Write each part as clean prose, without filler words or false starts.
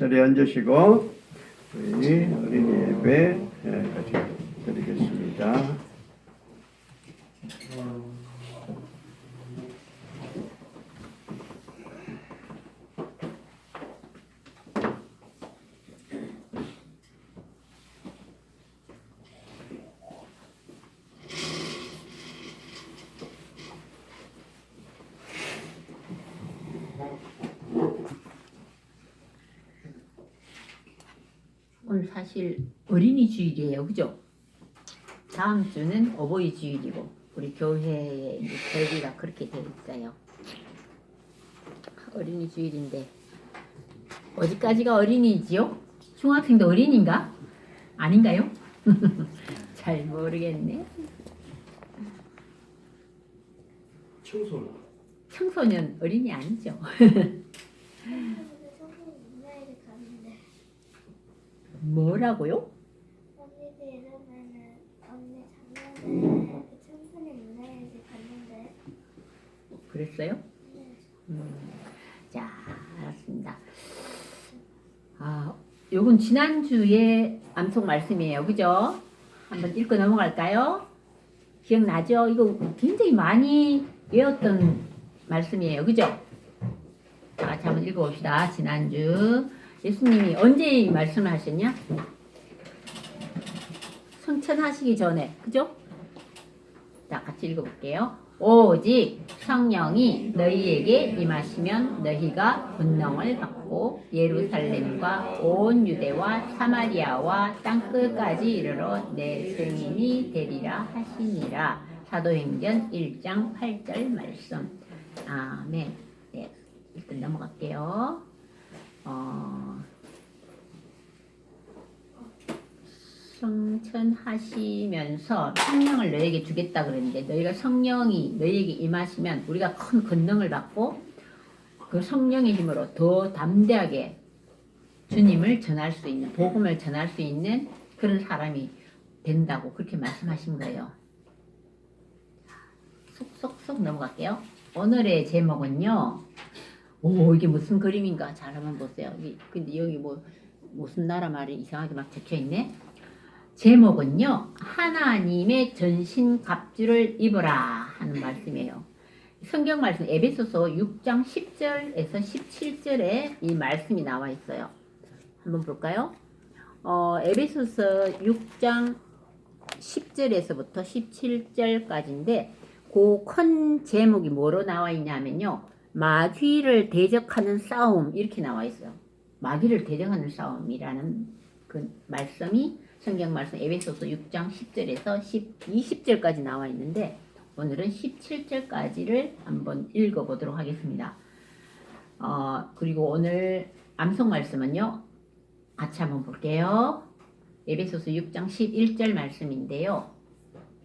자리에 앉으시고 우리 어린이 예배 같이 드리겠습니다. 오늘 사실 어린이 주일이에요, 그죠? 다음 주는 어버이 주일이고 우리 교회의 계기가 그렇게 돼 있어요. 어린이 주일인데 어디까지가 어린이지요? 중학생도 어린인가? 아닌가요? 잘 모르겠네. 청소년 어린이 아니죠? 뭐라고요? 언니들 이러면은 언니 작년에 그 청소년 문화예술 갔는데. 그랬어요? 자, 알았습니다. 요건 지난주에 암송 말씀이에요. 그죠? 한번 읽고 넘어갈까요? 기억나죠? 이거 굉장히 많이 외웠던 말씀이에요. 그죠? 자, 같이 한번 읽어봅시다. 지난주 예수님이 언제 이 말씀을 하셨냐? 성천하시기 전에. 그죠? 자, 같이 읽어볼게요. 오직 성령이 너희에게 임하시면 너희가 권능을 받고 예루살렘과 온 유대와 사마리아와 땅끝까지 이르러 내 증인이 되리라 하시니라. 사도행전 1장 8절 말씀. 아멘. 네, 일단 넘어갈게요. 성천하시면서 성령을 너희에게 주겠다 그랬는데 너희가 성령이 너희에게 임하시면 우리가 큰 권능을 받고 그 성령의 힘으로 더 담대하게 주님을 전할 수 있는 복음을 전할 수 있는 그런 사람이 된다고 그렇게 말씀하신 거예요. 쏙쏙쏙 넘어갈게요. 오늘의 제목은요. 이게 무슨 그림인가 잘 한번 보세요. 근데 여기 뭐 무슨 나라 말이 이상하게 막 적혀있네. 제목은요. 하나님의 전신 갑주를 입으라 하는 말씀이에요. 성경 말씀 에베소서 6장 10절에서 17절에 이 말씀이 나와 있어요. 한번 볼까요? 에베소서 6장 10절에서부터 17절까지인데 그 큰 제목이 뭐로 나와 있냐면요. 마귀를 대적하는 싸움 이렇게 나와 있어요. 마귀를 대적하는 싸움이라는 그 말씀이 성경 말씀 에베소서 6장 10절에서 20절까지 나와 있는데 오늘은 17절까지를 한번 읽어보도록 하겠습니다. 그리고 오늘 암송 말씀은요. 같이 한번 볼게요. 에베소서 6장 11절 말씀인데요.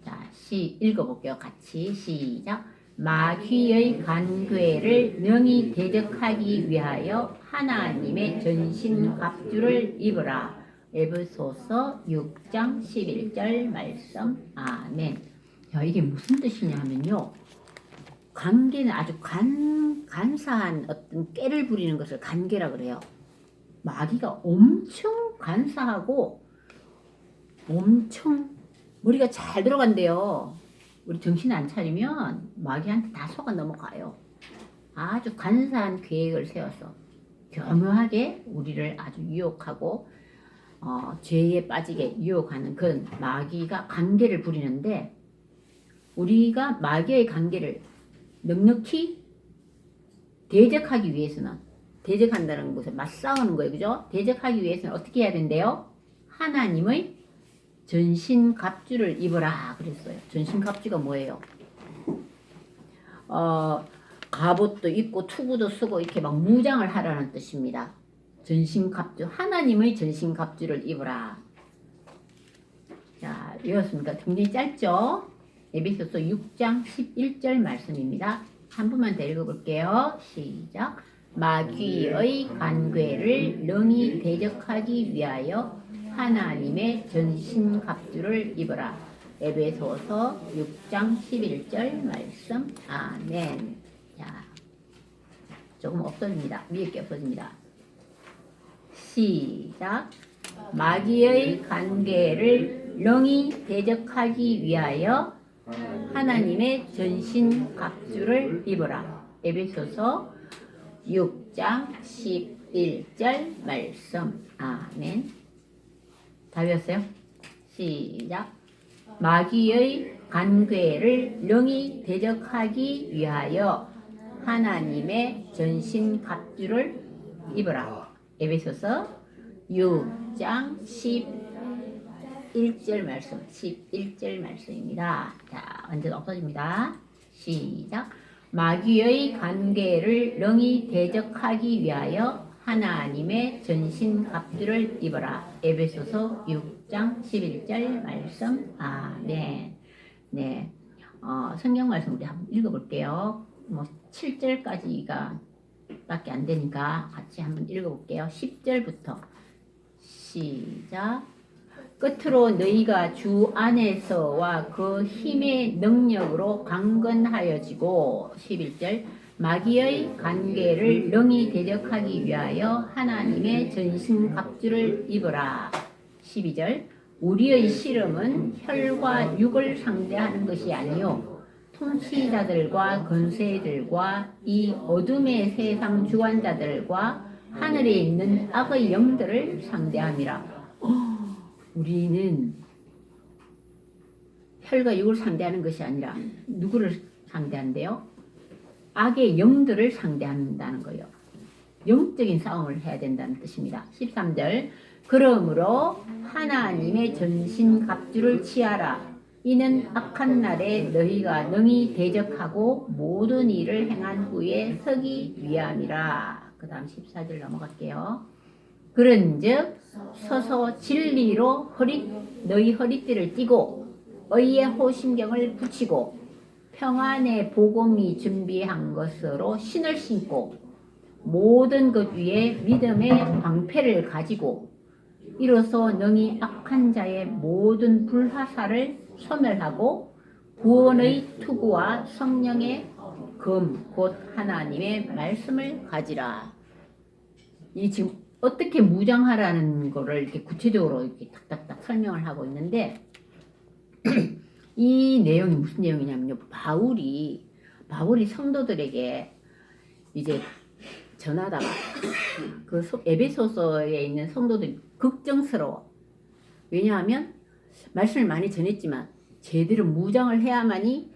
자, 읽어볼게요. 같이 시작. 마귀의 간괴를 능히 대적하기 위하여 하나님의 전신 갑주를 입으라. 에베소서 6장 11절 말씀. 아멘. 야, 이게 무슨 뜻이냐면요. 간계는 아주 간사한 어떤 깨를 부리는 것을 간계라 그래요. 마귀가 엄청 간사하고 엄청 머리가 잘 들어간대요. 우리 정신 안 차리면 마귀한테 다 속아 넘어가요. 아주 간사한 계획을 세워서 교묘하게 우리를 아주 유혹하고 죄에 빠지게 유혹하는 그런 마귀가 관계를 부리는데 우리가 마귀의 관계를 넉넉히 대적하기 위해서는 대적한다는 것을 맞싸우는 거예요. 그죠? 대적하기 위해서는 어떻게 해야 된대요? 하나님의 전신갑주를 입으라 그랬어요. 전신갑주가 뭐예요? 갑옷도 입고 투구도 쓰고 이렇게 막 무장을 하라는 뜻입니다. 전신갑주, 하나님의 전신갑주를 입으라. 자, 읽었습니까? 굉장히 짧죠? 에베소서 6장 11절 말씀입니다. 한 번만 더 읽어볼게요. 시작. 마귀의 간괴를 능히 대적하기 위하여 하나님의 전신갑주를 입으라. 에베소서 6장 11절 말씀. 아멘. 자, 조금 없어집니다. 위에 게 없어집니다. 시작. 마귀의 관계를 능히 대적하기 위하여 하나님의 전신 갑주를 입어라. 에베소서 6장 11절 말씀. 아멘. 다 외웠어요? 시작. 마귀의 관계를 능히 대적하기 위하여 하나님의 전신 갑주를 입어라. 에베소서 6장 11절 말씀. 11절 말씀입니다. 자, 완전 없어집니다. 시작. 마귀의 관계를 능히 대적하기 위하여 하나님의 전신 갑주를 입어라. 에베소서 6장 11절 말씀. 아멘. 네. 성경 말씀 우리 한번 읽어볼게요. 7절까지가 밖에 안 되니까 같이 한번 읽어볼게요. 10절부터 시작. 끝으로 너희가 주 안에서와 그 힘의 능력으로 강건하여지고 11절 마귀의 관계를 능히 대적하기 위하여 하나님의 전신 갑주를 입어라. 12절 우리의 씨름은 혈과 육을 상대하는 것이 아니요 통치자들과 권세들과 이 어둠의 세상 주관자들과 하늘에 있는 악의 영들을 상대함이라. 우리는 혈과 육을 상대하는 것이 아니라 누구를 상대한대요? 악의 영들을 상대한다는 거예요. 영적인 싸움을 해야 된다는 뜻입니다. 13절 그러므로 하나님의 전신 갑주를 취하라. 이는 악한 날에 너희가 능히 대적하고 모든 일을 행한 후에 서기 위함이라. 그 다음 14절 넘어갈게요. 그런즉 서서 진리로 너희 허리띠를 띠고 의의 호심경을 붙이고 평안의 복음이 준비한 것으로 신을 신고 모든 것 위에 믿음의 방패를 가지고 이로써 능히 악한 자의 모든 불화살을 소멸하고 구원의 투구와 성령의 금 곧 하나님의 말씀을 가지라. 이 지금 어떻게 무장하라는 거를 이렇게 구체적으로 이렇게 탁탁탁 설명을 하고 있는데 이 내용이 무슨 내용이냐면요. 바울이 성도들에게 이제 전하다가 그 에베소서에 있는 성도들이 걱정스러워. 왜냐하면 말씀을 많이 전했지만 제대로 무장을 해야만이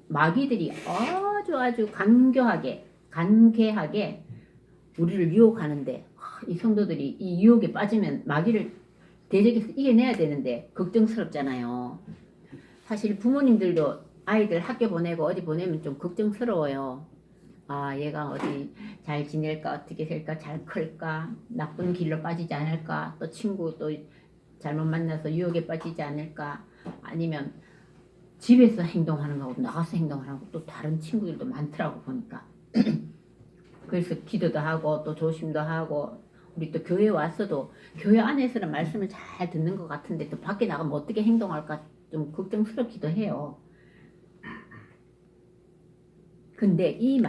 마귀들이 아주 간계하게 우리를 유혹하는데 이 성도들이 이 유혹에 빠지면 마귀를 대적해서 이겨내야 되는데 걱정스럽잖아요. 사실 부모님들도 아이들 학교 보내고 어디 보내면 좀 걱정스러워요. 얘가 어디 잘 지낼까, 어떻게 될까, 잘 클까, 나쁜 길로 빠지지 않을까, 또 친구 또 잘못 만나서 유혹에 빠지지 않을까, 아니면 집에서 행동하는 거하고 나가서 행동하는 거하고 또 다른 친구들도 많더라고 보니까. 그래서 기도도 하고 또 조심도 하고 우리 또 교회 와서도 교회 안에서는 말씀을 잘 듣는 것 같은데 또 밖에 나가면 어떻게 행동할까 좀 걱정스럽기도 해요. 근데 이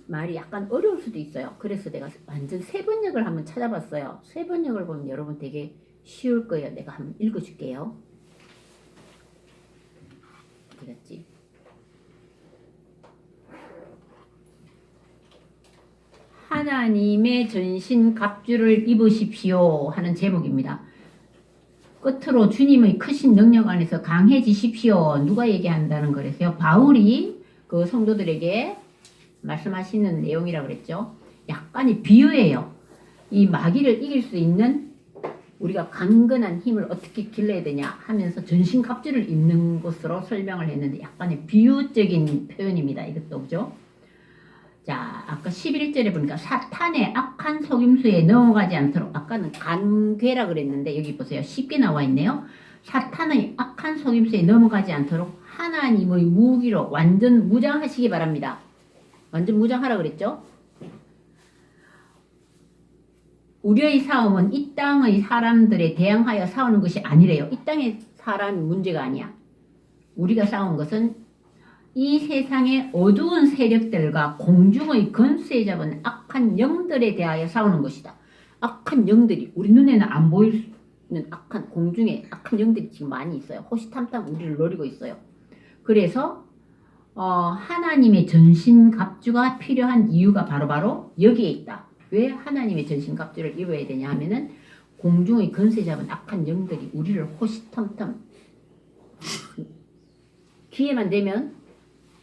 말이 약간 어려울 수도 있어요. 그래서 내가 완전 세번역을 한번 찾아봤어요. 세번역을 보면 여러분 되게 쉬울 거예요. 내가 한번 읽어줄게요. 어디 갔지? 하나님의 전신 갑주를 입으십시오 하는 제목입니다. 끝으로 주님의 크신 능력 안에서 강해지십시오. 누가 얘기한다는 거랬어요? 바울이 그 성도들에게 말씀하시는 내용이라고 그랬죠. 약간의 비유예요. 이 마귀를 이길 수 있는 우리가 강건한 힘을 어떻게 길러야 되냐 하면서 전신 갑주를 입는 것으로 설명을 했는데 약간의 비유적인 표현입니다. 이것도 그죠? 자, 아까 11절에 보니까 사탄의 악한 속임수에 넘어가지 않도록, 아까는 간괴라 그랬는데 여기 보세요. 쉽게 나와 있네요. 사탄의 악한 속임수에 넘어가지 않도록 하나님의 무기로 완전 무장하시기 바랍니다. 완전 무장하라 그랬죠? 우리의 싸움은 이 땅의 사람들에 대항하여 싸우는 것이 아니래요. 이 땅의 사람이 문제가 아니야. 우리가 싸운 것은 이 세상의 어두운 세력들과 공중의 건수에 잡은 악한 영들에 대하여 싸우는 것이다. 악한 영들이 우리 눈에는 안 보이는 악한 공중에 악한 영들이 지금 많이 있어요. 호시탐탐 우리를 노리고 있어요. 그래서 하나님의 전신갑주가 필요한 이유가 바로 여기에 있다. 왜 하나님의 전신갑주를 입어야 되냐 하면은 공중의 건세 잡은 악한 영들이 우리를 호시탐탐 기회만 되면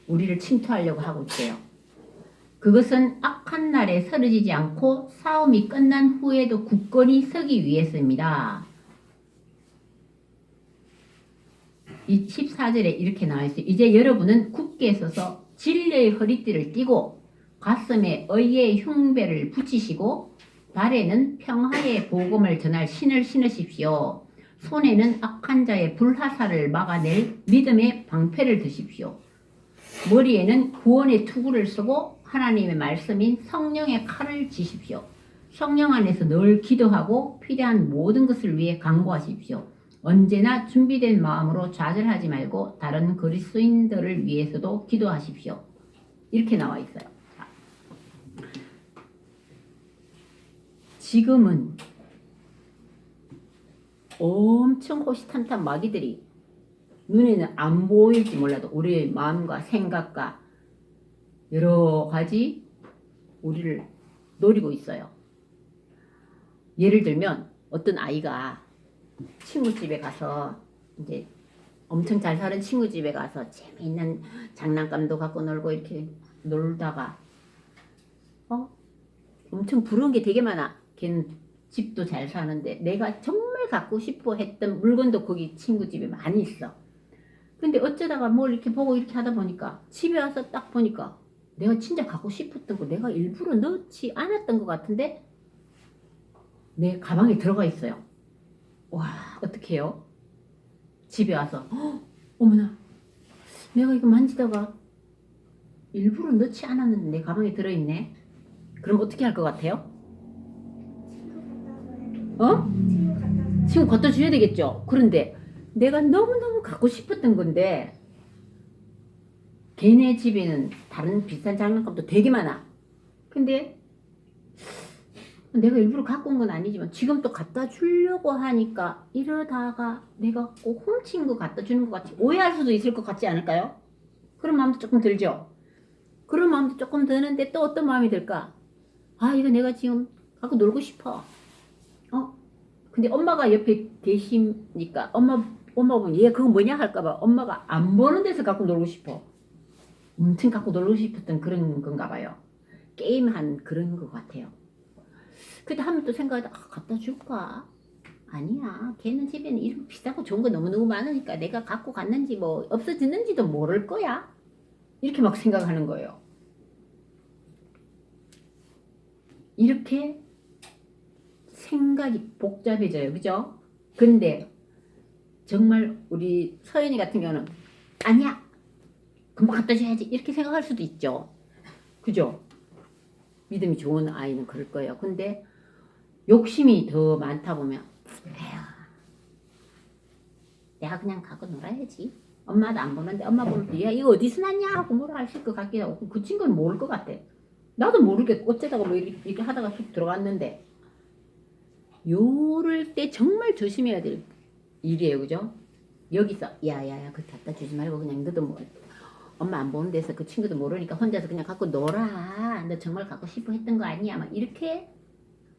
우리를 침투하려고 하고 있어요. 그것은 악한 날에 쓰러지지 않고 싸움이 끝난 후에도 굳건히 서기 위해서입니다. 이 14절에 이렇게 나와 있어요. 이제 여러분은 굳게 서서 진리의 허리띠를 띠고 가슴에 의의 흉배를 붙이시고 발에는 평화의 복음을 전할 신을 신으십시오. 손에는 악한 자의 불화살을 막아낼 믿음의 방패를 드십시오. 머리에는 구원의 투구를 쓰고 하나님의 말씀인 성령의 칼을 쥐십시오. 성령 안에서 늘 기도하고 필요한 모든 것을 위해 간구하십시오. 언제나 준비된 마음으로 좌절하지 말고 다른 그리스도인들을 위해서도 기도하십시오. 이렇게 나와 있어요. 지금은 엄청 호시탐탐 마귀들이 눈에는 안 보일지 몰라도 우리의 마음과 생각과 여러 가지 우리를 노리고 있어요. 예를 들면 어떤 아이가 친구 집에 가서 이제 엄청 잘 사는 친구 집에 가서 재미있는 장난감도 갖고 놀고 이렇게 놀다가 엄청 부러운 게 되게 많아. 걔는 집도 잘 사는데 내가 정말 갖고 싶어 했던 물건도 거기 친구 집에 많이 있어. 근데 어쩌다가 뭘 이렇게 보고 이렇게 하다 보니까 집에 와서 딱 보니까 내가 진짜 갖고 싶었던 거 내가 일부러 넣지 않았던 것 같은데 내 가방에 들어가 있어요. 와, 어떡해요? 집에 와서 어머나 내가 이거 만지다가 일부러 넣지 않았는데 내 가방에 들어있네. 그럼 어떻게 할 것 같아요? 친구 갖다 줘야 되겠죠. 그런데 내가 너무너무 갖고 싶었던 건데 걔네 집에는 다른 비싼 장난감도 되게 많아. 근데 내가 일부러 갖고 온 건 아니지만 지금 또 갖다 주려고 하니까 이러다가 내가 꼭 훔친 거 갖다 주는 것 같이 오해할 수도 있을 것 같지 않을까요? 그런 마음도 조금 들죠. 그런 마음도 조금 드는데 또 어떤 마음이 들까? 아, 이거 내가 지금 갖고 놀고 싶어. 근데 엄마가 옆에 계시니까 엄마 보면 얘 그거 뭐냐 할까봐 엄마가 안 보는 데서 갖고 놀고 싶어. 엄청 갖고 놀고 싶었던 그런 건가 봐요. 게임한 그런 것 같아요. 근데 하면 또 생각하다 갖다 줄까? 아니야. 걔는 집에는 이런 비싸고 좋은 거 너무너무 많으니까 내가 갖고 갔는지 뭐 없어졌는지도 모를 거야. 이렇게 막 생각하는 거예요. 이렇게 생각이 복잡해져요. 그죠? 근데 정말 우리 서연이 같은 경우는 아니야. 금방 갖다 줘야지. 이렇게 생각할 수도 있죠. 그죠? 믿음이 좋은 아이는 그럴 거예요. 근데 욕심이 더 많다 보면 에휴, 내가 그냥 갖고 놀아야지. 엄마도 안 보는데 엄마 볼 때 야 이거 어디서 났냐 하고 뭐라 하실 것 같기도 하고 그 친구는 모를 것 같아. 나도 모르겠 어쩌다가 뭐 이렇게 하다가 쑥 들어갔는데 요럴 때 정말 조심해야 될 일이에요. 그죠? 여기서 야야야 그거 갖다 주지 말고 그냥 너도 뭐 엄마 안 보는 데서 그 친구도 모르니까 혼자서 그냥 갖고 놀아. 너 정말 갖고 싶어 했던 거 아니야? 막 이렇게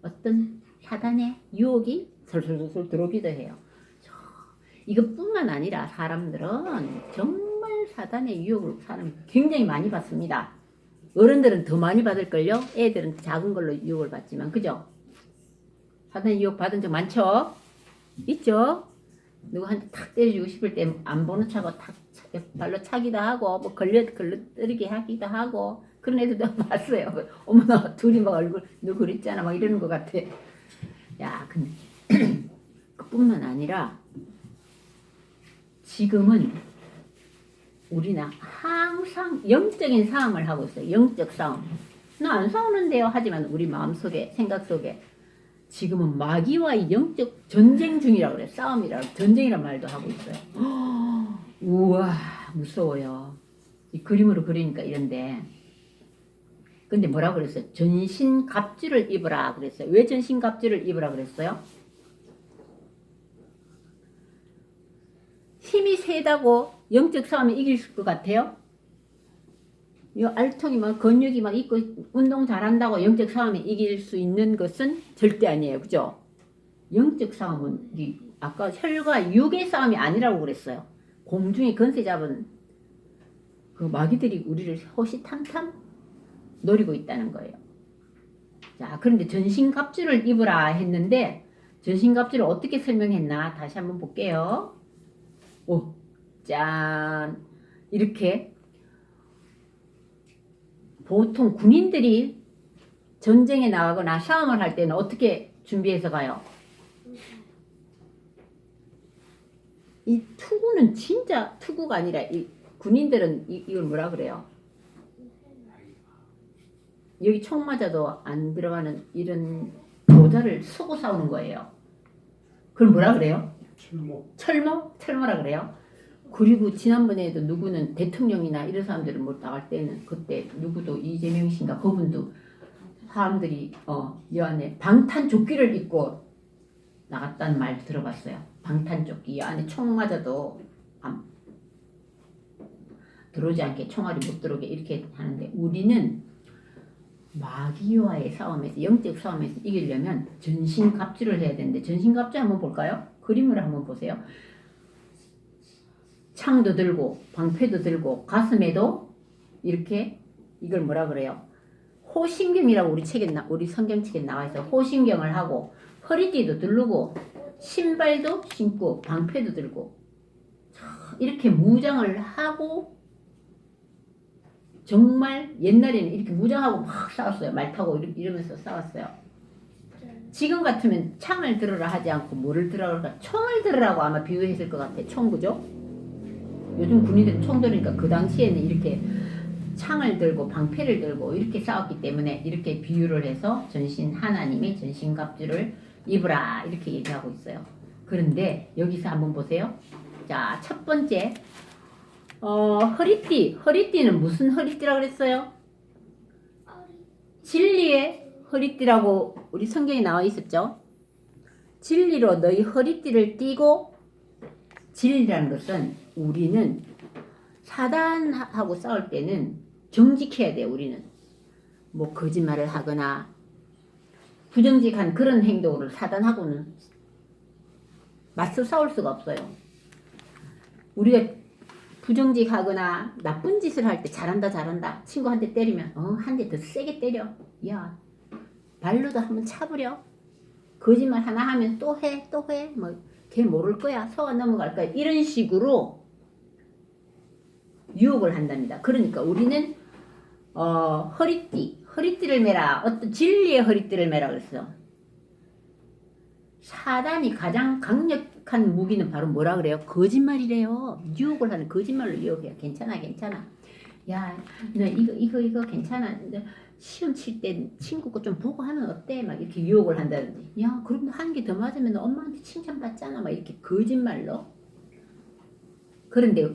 어떤 사단의 유혹이 솔솔솔 들어오기도 해요. 이것뿐만 아니라 사람들은 정말 사단의 유혹을 사람이 굉장히 많이 받습니다. 어른들은 더 많이 받을걸요? 애들은 작은 걸로 유혹을 받지만 그죠? 사단의 유혹 받은 적 많죠? 있죠? 누구한테 탁 때려주고 싶을 때 안 보는 차고 탁 발로 차기도 하고 뭐 걸러뜨리게 하기도 하고 그런 애들도 봤어요. 어머나 둘이 막 얼굴 너 그랬잖아 막 이러는 것 같아. 야 근데 그뿐만 아니라 지금은 우리는 항상 영적인 싸움을 하고 있어요. 영적 싸움. 나 안 싸우는데요 하지만 우리 마음속에 생각 속에 지금은 마귀와의 영적 전쟁 중이라고 그래요. 싸움이라고 전쟁이란 말도 하고 있어요. 우와 무서워요. 이 그림으로 그리니까 이런데 근데 뭐라고 그랬어요? 전신갑주를 입으라 그랬어요. 왜 전신갑주를 입으라 그랬어요? 힘이 세다고 영적 싸움에 이길 것 같아요? 이 알통이 막 근육이 막 있고 운동 잘한다고 영적 싸움에 이길 수 있는 것은 절대 아니에요. 그죠? 영적 싸움은 아까 혈과 육의 싸움이 아니라고 그랬어요. 공중에 건세 잡은 그 마귀들이 우리를 호시탐탐 노리고 있다는 거예요. 자, 그런데 전신갑주를 입으라 했는데 전신갑주를 어떻게 설명했나 다시 한번 볼게요. 오, 짠. 이렇게 보통 군인들이 전쟁에 나가거나 싸움을 할 때는 어떻게 준비해서 가요? 이 투구는 진짜 투구가 아니라 이 군인들은 이걸 뭐라 그래요? 여기 총 맞아도 안 들어가는 이런 모자를 쓰고 싸우는 거예요. 그걸 뭐라 그래요? 철모? 철모라 그래요. 그리고 지난번에도 누구는 대통령이나 이런 사람들을 뭐 나갈 때는 그때 누구도 이재명이신가 그분도 사람들이 이 안에 방탄조끼를 입고 나갔다는 말 들어봤어요. 방탄조끼 이 안에 총 맞아도 들어오지 않게 총알이 못 들어오게 이렇게 하는데 우리는 마귀와의 싸움에서 영적 싸움에서 이기려면 전신갑주를 해야 되는데 전신갑주 한번 볼까요? 그림을 한번 보세요. 창도 들고 방패도 들고 가슴에도 이렇게 이걸 뭐라 그래요? 호신경이라고 우리 성경책에 나와 있어. 호신경을 하고 허리띠도 두르고 신발도 신고 방패도 들고 이렇게 무장을 하고 정말 옛날에는 이렇게 무장하고 막 싸웠어요. 말 타고 이러면서 싸웠어요. 지금 같으면 창을 들으라 하지 않고 뭐를 들으라 할까? 총을 들으라고 아마 비유했을 것 같아. 총 그죠? 요즘 군인들은 총 들으니까 그 당시에는 이렇게 창을 들고 방패를 들고 이렇게 싸웠기 때문에 이렇게 비유를 해서 하나님의 전신갑주를 입으라 이렇게 얘기하고 있어요. 그런데 여기서 한번 보세요. 자, 첫 번째 허리띠는 무슨 허리띠라고 그랬어요? 진리의 허리띠라고 우리 성경에 나와 있었죠. 진리로 너희 허리띠를 띠고 진리라는 것은 우리는 사단하고 싸울 때는 정직해야 돼. 우리는 뭐 거짓말을 하거나 부정직한 그런 행동을 사단하고는 맞서 싸울 수가 없어요. 우리가 부정직하거나 나쁜 짓을 할 때 잘한다 친구한테 때리면 한 대 더 세게 때려. 야 발로도 한번 차버려. 거짓말 하나 하면 또 해 뭐 걔 모를 거야 속아 넘어갈 거야 이런 식으로 유혹을 한답니다. 그러니까 우리는 허리띠를 매라. 어떤 진리의 허리띠를 매라 그랬어. 사단이 가장 강력한 무기는 바로 뭐라 그래요? 거짓말이래요. 유혹을 하는 거짓말로 유혹해요. 괜찮아. 야, 너 이거 괜찮아. 시험 칠 때 친구 거 좀 보고 하면 어때? 막 이렇게 유혹을 한다든지. 야, 그럼 한 개 더 맞으면 엄마한테 칭찬받잖아. 막 이렇게 거짓말로. 그런데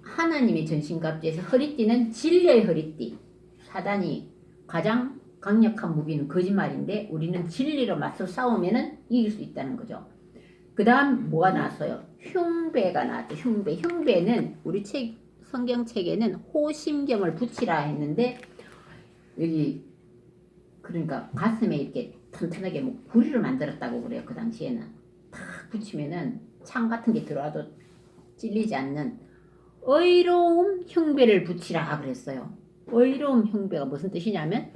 하나님의 전신갑주에서 허리띠는 진리의 허리띠. 사단이 가장 강력한 무기는 거짓말인데 우리는 진리로 맞서 싸우면은 이길 수 있다는 거죠. 그 다음 뭐가 나왔어요? 흉배가 나왔죠. 흉배는 우리 성경책에는 호심경을 붙이라 했는데 여기 그러니까 가슴에 이렇게 튼튼하게 뭐 구리를 만들었다고 그래요. 그 당시에는 탁 붙이면은 창 같은 게 들어와도 찔리지 않는 의로움 흉배를 붙이라 그랬어요. 의로움 흉배가 무슨 뜻이냐면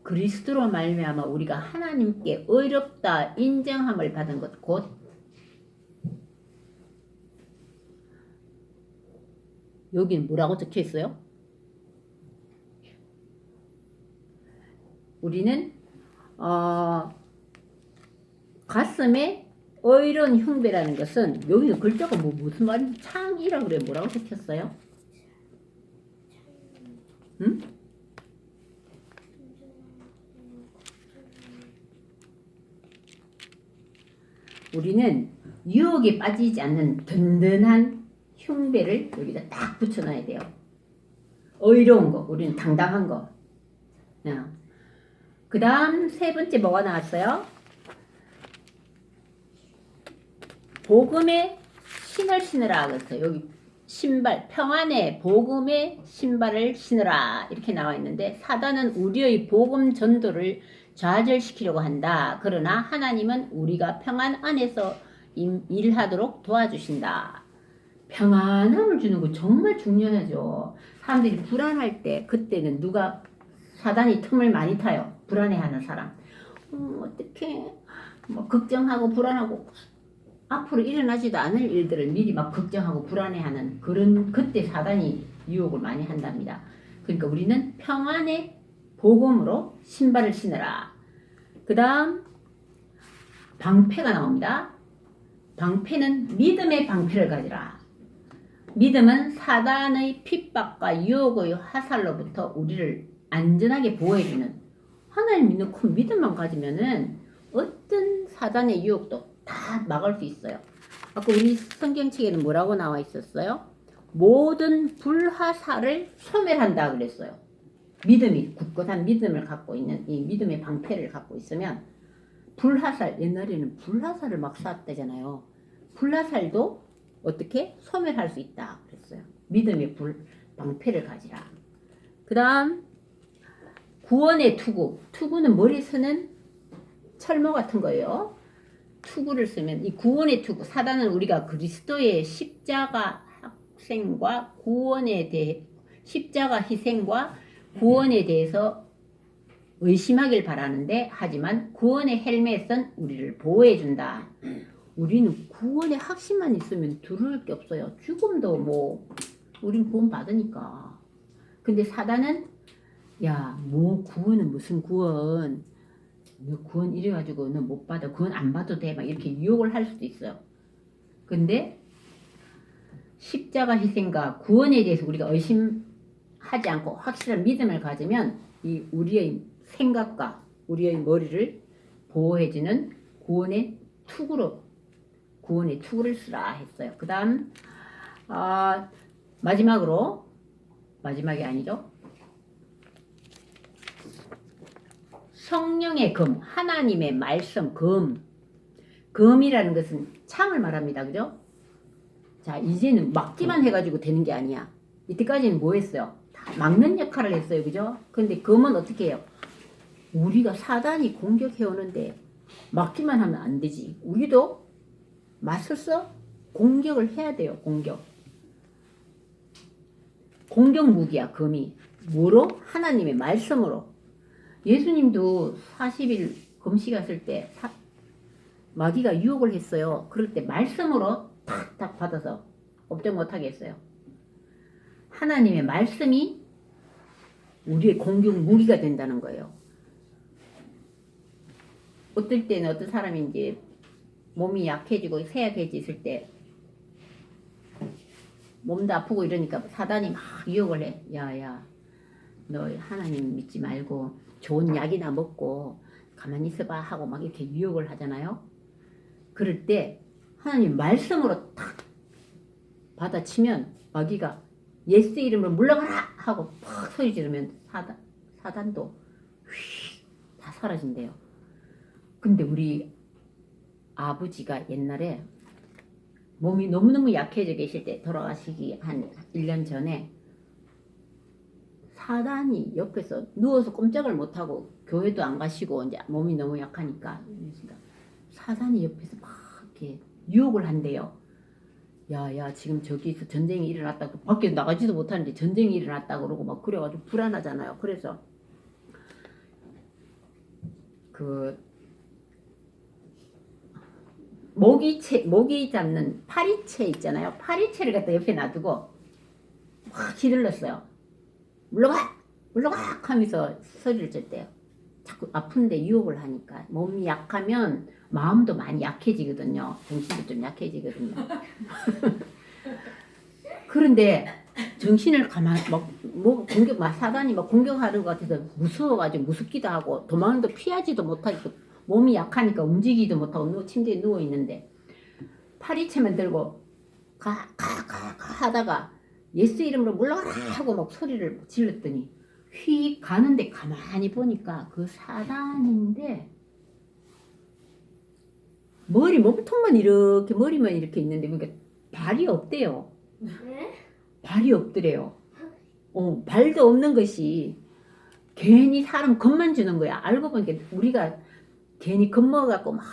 그리스도로 말미암아 우리가 하나님께 의롭다 인정함을 받은 것 곧 여기는 뭐라고 적혀 있어요? 우리는 가슴에 의로운 흉배라는 것은 여기는 글자가 무슨 말인지 창이라 그래. 뭐라고 적혔어요? 응? 우리는 유혹에 빠지지 않는 든든한 흉배를 여기다 딱 붙여놔야 돼요. 의로운 거, 우리는 당당한 거. 그 다음 세 번째 뭐가 나왔어요? 복음의 신을 신으라 그랬어요. 여기 신발, 평안의 복음의 신발을 신으라 이렇게 나와 있는데, 사단은 우리의 복음 전도를 좌절시키려고 한다. 그러나 하나님은 우리가 평안 안에서 일하도록 도와주신다. 평안함을 주는 거 정말 중요하죠. 사람들이 불안할 때, 그때는 누가 사단이 틈을 많이 타요. 불안해하는 사람. 어떡해. 뭐 걱정하고 불안하고 앞으로 일어나지도 않을 일들을 미리 막 걱정하고 불안해하는 그런, 그때 사단이 유혹을 많이 한답니다. 그러니까 우리는 평안의 복음으로 신발을 신으라. 그 다음 방패가 나옵니다. 방패는 믿음의 방패를 가지라. 믿음은 사단의 핍박과 유혹의 화살로부터 우리를 안전하게 보호해주는, 하나님 믿고 믿음만 가지면은 어떤 사단의 유혹도 다 막을 수 있어요. 아까 우리 성경책에는 뭐라고 나와 있었어요? 모든 불화살을 소멸한다 그랬어요. 믿음이, 굳건한 믿음을 갖고 있는, 이 믿음의 방패를 갖고 있으면 불화살, 옛날에는 불화살을 막 쐈대잖아요. 불화살도 어떻게 소멸할 수 있다 그랬어요. 믿음의 방패를 가지라. 그 다음 구원의 투구. 투구는 머리에 쓰는 철모 같은 거예요. 투구를 쓰면 이 구원의 투구, 사단은 우리가 그리스도의 십자가 희생과 구원에 대해, 십자가 희생과 구원에 대해서 의심하길 바라는데, 하지만 구원의 헬멧은 우리를 보호해준다. 우리는 구원의 확신만 있으면 두려울 게 없어요. 죽음도 뭐 우린 구원 받으니까. 근데 사단은 야, 뭐 구원은 무슨 구원? 너 구원 이래가지고 너 못 받아. 구원 안 받아도 돼. 막 이렇게 유혹을 할 수도 있어요. 근데 십자가 희생과 구원에 대해서 우리가 의심하지 않고 확실한 믿음을 가지면 이 우리의 생각과 우리의 머리를 보호해주는 구원의 투구를 쓰라 했어요. 그 다음 마지막이 아니죠. 성령의 검, 하나님의 말씀 검. 검이라는 것은 창을 말합니다. 그죠? 자, 이제는 막기만 해가지고 되는 게 아니야. 이때까지는 뭐 했어요? 다 막는 역할을 했어요. 그죠? 근데 검은 어떻게 해요? 우리가 사단이 공격해오는데 막기만 하면 안 되지. 우리도 맞서서 공격을 해야 돼요. 공격 무기야, 검이. 뭐로? 하나님의 말씀으로. 예수님도 40일 금식 갔을 때 마귀가 유혹을 했어요. 그럴 때 말씀으로 탁탁 받아서 엎드려 못하게 했어요. 하나님의 말씀이 우리의 공격 무기가 된다는 거예요. 어떨 때는 어떤 사람이 이제 몸이 약해지고 쇠약해졌을 때 몸도 아프고 이러니까 사단이 막 유혹을 해. 야야, 너 하나님 믿지 말고 좋은 약이나 먹고 가만히 있어봐 하고 막 이렇게 유혹을 하잖아요. 그럴 때 하나님 말씀으로 탁 받아치면 마귀가 예수 이름으로 물러가라 하고 팍 소리 지르면 사단도 다 사라진대요. 근데 우리 아버지가 옛날에 몸이 너무너무 약해져 계실 때, 돌아가시기 한 1년 전에 사단이 옆에서 누워서 꼼짝을 못하고 교회도 안 가시고 이제 몸이 너무 약하니까 사단이 옆에서 막 이렇게 유혹을 한대요. 야야, 지금 저기서 전쟁이 일어났다고, 밖에 나가지도 못하는데 전쟁이 일어났다고 그러고 막 그래가지고 불안하잖아요. 그래서 그 모기 잡는 파리채 있잖아요. 파리채를 갖다 옆에 놔두고 확 휘둘렀어요. 물러가 하면서 소리를 쳤대요. 자꾸 아픈데 유혹을 하니까. 몸이 약하면 마음도 많이 약해지거든요. 정신도 좀 약해지거든요. 그런데 정신을 사단이 막 공격하는 것 같아서 무서워가지고 무섭기도 하고 도망도 피하지도 못하고 몸이 약하니까 움직이지도 못하고 침대에 누워 있는데 파리채만 들고 가 하다가 예수 이름으로 물러가라 하고 막 소리를 질렀더니 휙 가는데 가만히 보니까 그 사단인데 몸통만 이렇게 머리만 이렇게 있는데 그러니까 발이 없대요. 네? 발이 없더래요. 발도 없는 것이 괜히 사람 겁만 주는 거야. 알고 보니까 우리가 괜히 겁먹어갖고 막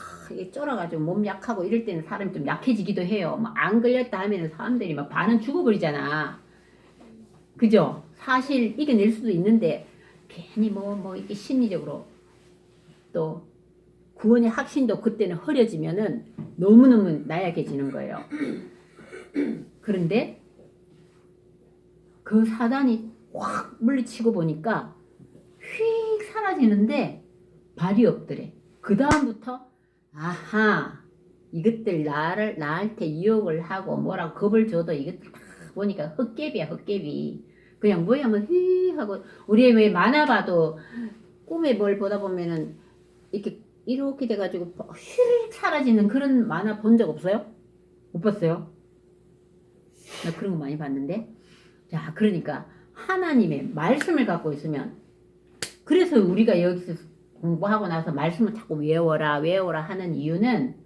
쫄아가지고 몸 약하고 이럴 때는 사람이 좀 약해지기도 해요. 막 안 걸렸다 하면 사람들이 막 반은 죽어버리잖아. 그죠? 사실 이겨낼 수도 있는데 괜히 이렇게 심리적으로 또 구원의 확신도 그때는 흐려지면은 너무너무 나약해지는 거예요. 그런데 그 사단이 확 물리치고 보니까 휙 사라지는데 발이 없더래. 그 다음부터 아하 이것들 나한테 유혹을 하고 뭐라고 겁을 줘도 이것들 다 보니까 헛개비야 헛개비. 그냥 뭐야 뭐 휘 하고 우리 왜 만화 봐도 꿈에 뭘 보다 보면은 이렇게 돼가지고 휙 사라지는 그런 만화 본 적 없어요? 못 봤어요? 나 그런 거 많이 봤는데. 자, 그러니까 하나님의 말씀을 갖고 있으면 그래서 우리가 여기서 공부하고 나서 말씀을 자꾸 외워라 하는 이유는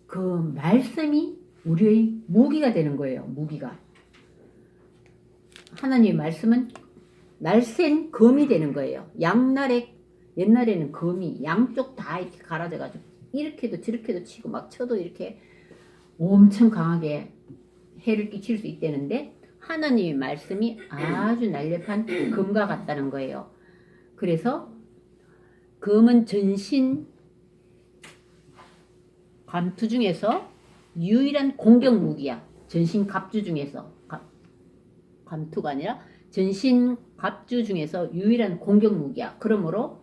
그 말씀이 우리의 무기가 되는 거예요. 무기가. 하나님의 말씀은 날쌘 검이 되는 거예요. 옛날에는 검이 양쪽 다 이렇게 갈아져가지고 이렇게도 저렇게도 치고 막 쳐도 이렇게 엄청 강하게 해를 끼칠 수 있다는데 하나님의 말씀이 아주 날렵한 검과 같다는 거예요. 그래서 검은 전신 감투 중에서 유일한 공격 무기야. 전신 갑주 중에서 감투가 아니라 전신 갑주 중에서 유일한 공격 무기야. 그러므로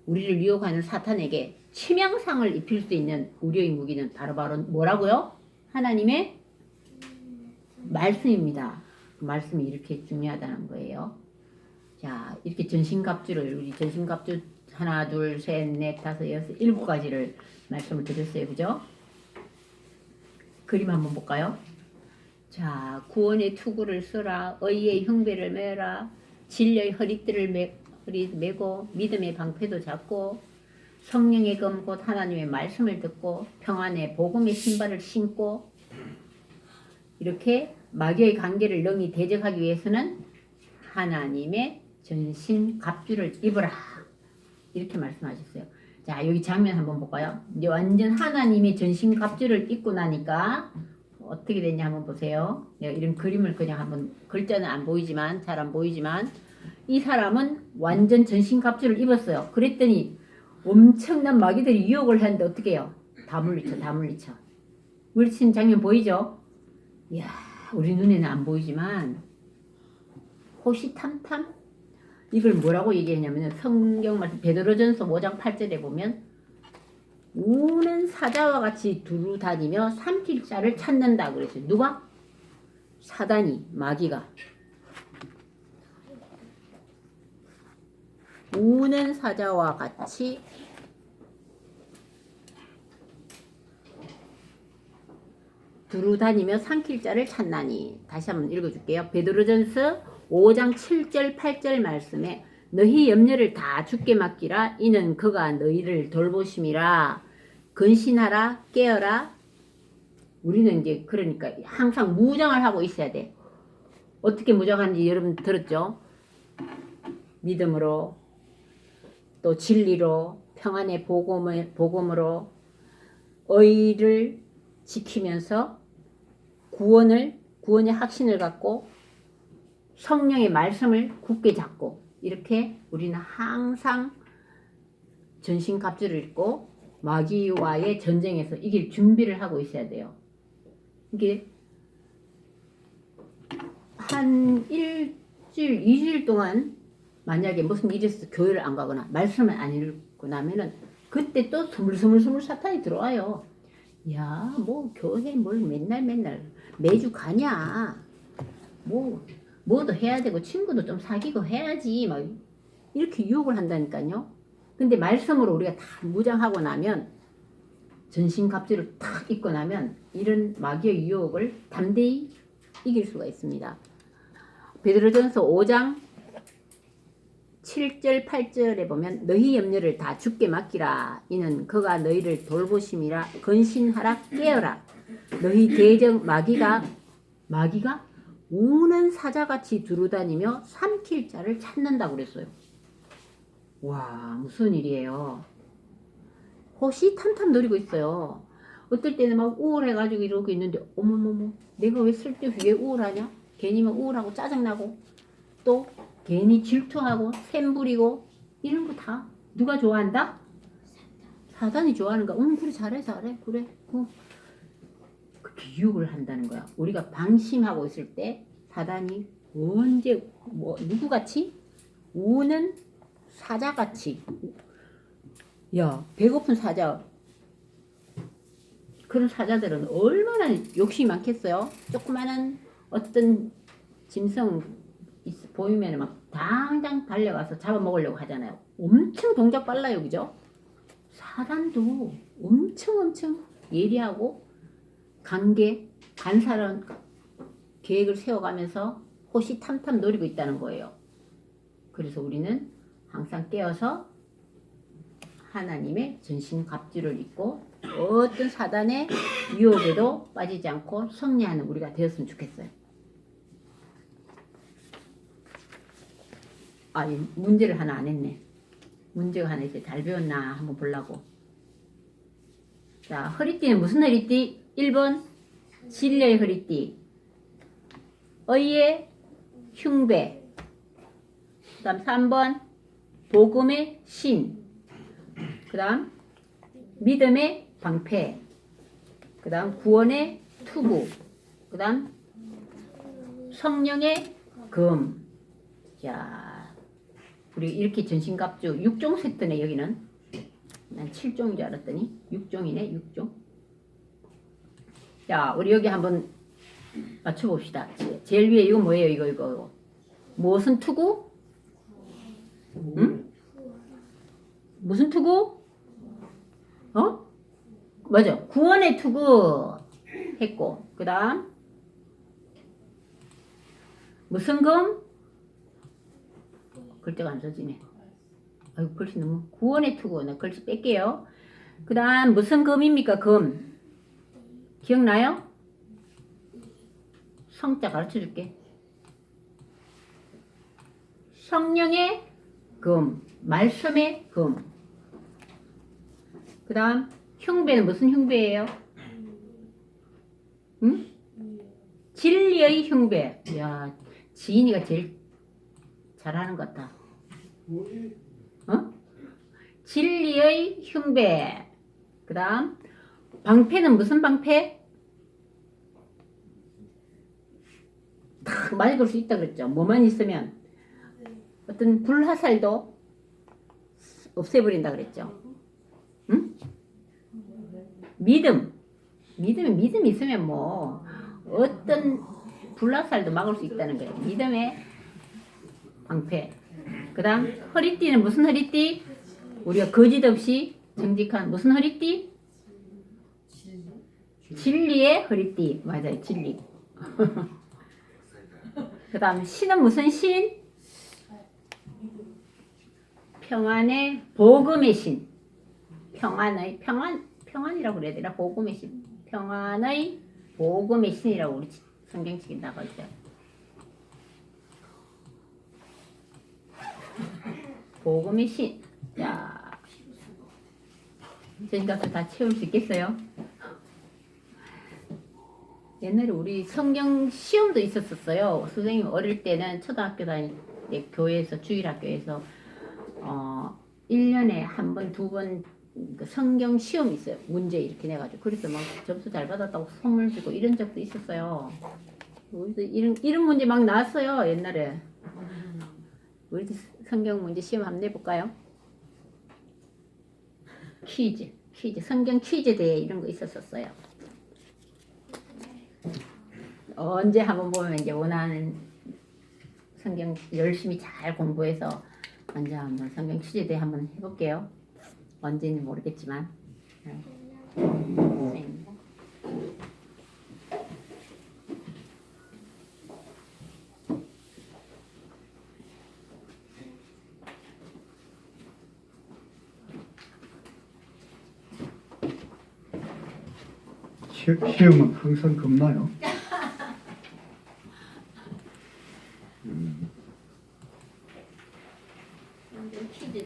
우리를 유혹하는 사탄에게 치명상을 입힐 수 있는 우리의 무기는 바로 뭐라고요? 하나님의 말씀입니다. 말씀이 이렇게 중요하다는 거예요. 자, 이렇게 전신갑주를 우리 전신갑주 하나, 둘, 셋, 넷, 다섯, 여섯, 7가지를 말씀을 드렸어요. 그죠? 그림 한번 볼까요? 자, 구원의 투구를 쓰라. 의의 흉배를 메라. 진리의 허리띠를 메고 믿음의 방패도 잡고 성령의 검 곧 하나님의 말씀을 듣고 평안의 복음의 신발을 신고 이렇게 마귀의 관계를 능히 대적하기 위해서는 하나님의 전신 갑주를 입으라. 이렇게 말씀하셨어요. 자, 여기 장면 한번 볼까요? 이제 완전 하나님의 전신 갑주를 입고 나니까 어떻게 됐냐 한번 보세요. 내가 이런 그림을 그냥 한번 글자는 안 보이지만 잘 안 보이지만 이 사람은 완전 전신 갑주를 입었어요. 그랬더니 엄청난 마귀들이 유혹을 하는데 어떻게 해요? 다 물리쳐. 물리치는 장면 보이죠? 이야, 우리 눈에는 안 보이지만 호시탐탐? 이걸 뭐라고 얘기했냐면 성경 말씀 베드로전서 5장 8절에 보면 우는 사자와 같이 두루 다니며 삼킬 자를 찾는다 그랬어요. 누가? 사단이, 마귀가. 우는 사자와 같이 두루 다니며 삼킬 자를 찾나니. 다시 한번 읽어줄게요. 베드로전서 5장 7절 8절 말씀에 너희 염려를 다 주께 맡기라. 이는 그가 너희를 돌보심이라. 근신하라. 깨어라. 우리는 이제 그러니까 항상 무장을 하고 있어야 돼. 어떻게 무장하는지 여러분 들었죠? 믿음으로 또 진리로 평안의 복음으로 의를 지키면서 구원의 확신을 갖고 성령의 말씀을 굳게 잡고 이렇게 우리는 항상 전신갑주를 입고 마귀와의 전쟁에서 이길 준비를 하고 있어야 돼요. 이게 한 일주일, 2주일 동안 만약에 무슨 일이 있어서 교회를 안 가거나 말씀을 안 읽고 나면은 그때 또 스물스물 사탄이 들어와요. 야, 뭐 교회 뭘 맨날 매주 가냐? 뭐도 해야 되고 친구도 좀 사귀고 해야지 막 이렇게 유혹을 한다니까요. 근데 말씀으로 우리가 다 무장하고 나면 전신갑주를 탁 입고 나면 이런 마귀의 유혹을 담대히 이길 수가 있습니다. 베드로전서 5장 7절 8절에 보면 너희 염려를 다 주께 맡기라. 이는 그가 너희를 돌보심이라. 근신하라 깨어라. 너희 대적 마귀가 우는 사자같이 두루다니며 삼킬 자를 찾는다고 그랬어요. 와, 무슨 일이에요. 호시탐탐 노리고 있어요. 어떨 때는 막 우울해가지고 이러고 있는데 어머머머 내가 왜 쓸데없이 왜 우울하냐? 괜히 막 우울하고 짜증나고 또 괜히 질투하고 샘 부리고 이런 거 다 누가 좋아한다? 사단이 좋아하는가? 그래 잘해 그래 그렇게 유혹을 한다는 거야. 우리가 방심하고 있을 때 사단이 언제 누구같이? 우는 사자같이. 야, 배고픈 사자. 그런 사자들은 얼마나 욕심이 많겠어요. 조그마한 어떤 짐승 보이면 막 당장 달려가서 잡아먹으려고 하잖아요. 엄청 동작 빨라요, 그죠? 사단도 엄청 예리하고 간사한 계획을 세워가면서 호시탐탐 노리고 있다는 거예요. 그래서 우리는 항상 깨어서 하나님의 전신갑주를 입고 어떤 사단의 유혹에도 빠지지 않고 승리하는 우리가 되었으면 좋겠어요. 문제를 하나 안 했네. 문제가 하나 있어요. 잘 배웠나 한번 보려고. 자, 허리띠는 무슨 허리띠? 1번 진리의 허리띠, 의의 흉배. 그 다음 3번 복음의 신, 그 다음 믿음의 방패, 그 다음 구원의 투구, 그 다음 성령의 금. 자, 우리 이렇게 전신갑주 6종 세트네. 여기는 난 7종인 줄 알았더니 6종이네. 6종. 자, 우리 여기 한번 맞춰봅시다. 제일 위에 이거 뭐예요? 이거 무슨 투구? 응? 무슨 투구? 맞아. 구원의 투구 했고, 그 다음 무슨 금? 글자가 안 써지네. 아이고, 글씨 너무. 구원의 투구. 나 글씨 뺄게요. 그 다음 무슨 금입니까? 금. 기억나요? 성자 가르쳐줄게. 성령의 금, 말씀의 금. 그 다음 흉배는 무슨 흉배예요? 응? 진리의 흉배. 이야, 지인이가 제일 잘하는 것 같다. 진리의 흉배. 그 다음 방패는 무슨 방패? 탁 맑을 수 있다 그랬죠. 뭐만 있으면 어떤 불화살도 없애버린다 그랬죠. 응? 믿음 있으면 뭐 어떤 불화살도 막을 수 있다는 거예요. 믿음의 방패. 그 다음 허리띠는 무슨 허리띠? 우리가 거짓 없이 정직한 무슨 허리띠? 진리의 허리띠. 맞아요. 진리. 그 다음 신은 무슨 신? 평안의 복음의 신. 평안이라고 그래야 되나? 복음의 신. 평안의 복음의 신이라고 우리 성경책에 나가 있어요. 복음의 신. 자, 전값을 다 채울 수 있겠어요? 옛날에 우리 성경 시험도 있었어요. 선생님 어릴 때는 초등학교 다닐 때 교회에서 주일학교에서 1년에 한 번, 두 번 성경 시험이 있어요. 문제 이렇게 내가지고. 그래서 막 점수 잘 받았다고 선물 주고 이런 적도 있었어요. 우리도 이런 문제 막 나왔어요. 옛날에. 우리도 성경 문제 시험 한번 내볼까요? 퀴즈. 성경 퀴즈 대회 이런 거 있었어요. 언제 한번 보면 이제 원하는 성경 열심히 잘 공부해서 언제 한번 성경 퀴즈 대회 한번 해볼게요. 언제는 모르겠지만. 시험은 항상 겁나요. 완전 키즈네.